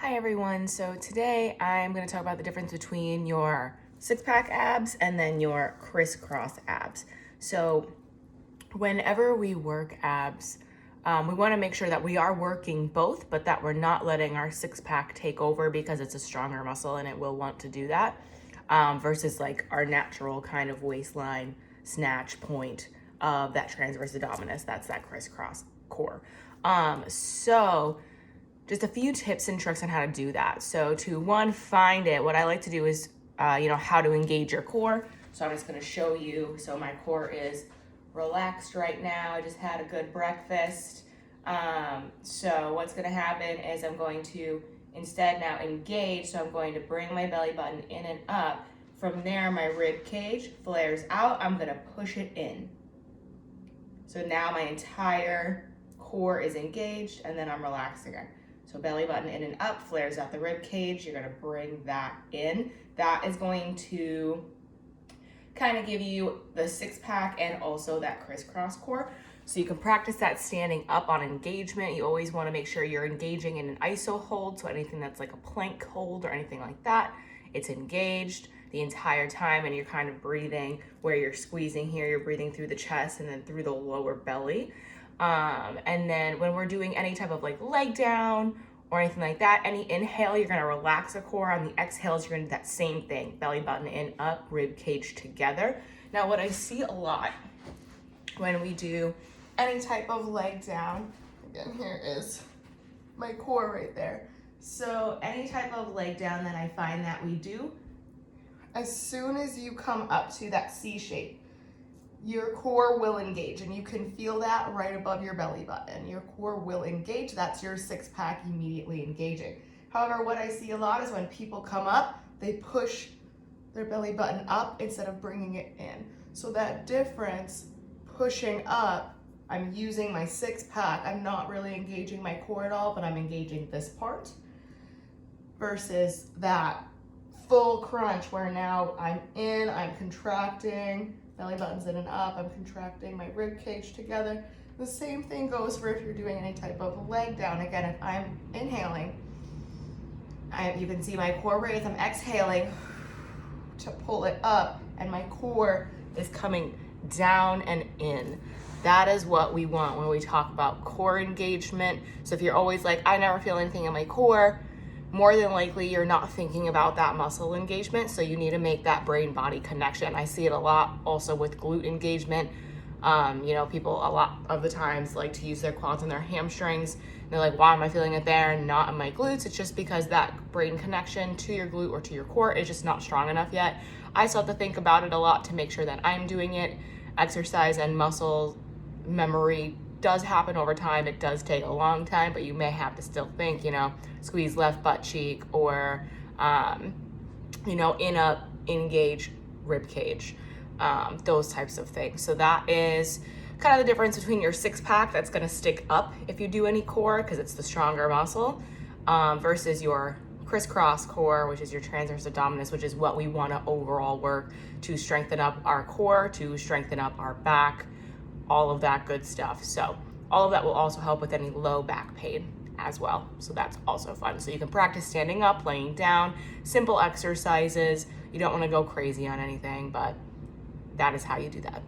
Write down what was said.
Hi everyone, so today I'm going to talk about the difference between your six-pack abs and then your crisscross abs. So whenever we work abs, we want to make sure that we are working both, but that we're not letting our six-pack take over because it's a stronger muscle and it will want to do that, versus like our natural kind of waistline snatch point of that transverse abdominis. That's that crisscross core. So just a few tips and tricks on how to do that. So to one, find it. What I like to do is, how to engage your core. So I'm just gonna show you. So my core is relaxed right now. I just had a good breakfast. So what's gonna happen is I'm going to instead now engage. So I'm going to bring my belly button in and up. From there, my rib cage flares out. I'm gonna push it in. So now my entire core is engaged and then I'm relaxed again. So belly button in and up, flares out the rib cage. You're gonna bring that in. That is going to kind of give you the six pack and also that crisscross core. So you can practice that standing up on engagement. You always wanna make sure you're engaging in an iso hold. So anything that's like a plank hold or anything like that, it's engaged the entire time and you're kind of breathing where you're squeezing here, you're breathing through the chest and then through the lower belly. And then when we're doing any type of like leg down or anything like that, any inhale, you're gonna relax the core. On the exhales, you're gonna do that same thing, belly button in, up, rib cage together. Now, what I see a lot when we do any type of leg down, again, here is my core right there. So any type of leg down that I find that we do, as soon as you come up to that C shape, your core will engage and you can feel that right above your belly button. Your core will engage. That's your six pack immediately engaging. However, what I see a lot is when people come up, they push their belly button up instead of bringing it in. So that difference, pushing up, I'm using my six pack. I'm not really engaging my core at all, but I'm engaging this part versus that full crunch where now I'm in, I'm contracting, belly button's in and up, I'm contracting my rib cage together. The same thing goes for if you're doing any type of leg down. Again, if I'm inhaling, you can see my core raise, I'm exhaling to pull it up and my core is coming down and in. That is what we want when we talk about core engagement. So if you're always like, I never feel anything in my core, more than likely you're not thinking about that muscle engagement. So you need to make that brain body connection. I see it a lot also with glute engagement. People a lot of the times like to use their quads and their hamstrings. And they're like, why am I feeling it there and not in my glutes? It's just because that brain connection to your glute or to your core is just not strong enough yet. I still have to think about it a lot to make sure that I'm doing it. Exercise and muscle memory does happen over time. It does take a long time, but you may have to still think, squeeze left butt cheek or, in a engage rib cage, those types of things. So that is kind of the difference between your six pack that's going to stick up if you do any core because it's the stronger muscle, versus your crisscross core, which is your transverse abdominis, which is what we want to overall work to strengthen up our core, to strengthen up our back, all of that good stuff. So all of that will also help with any low back pain as well. So that's also fun. So you can practice standing up, laying down, simple exercises. You don't want to go crazy on anything, but that is how you do that.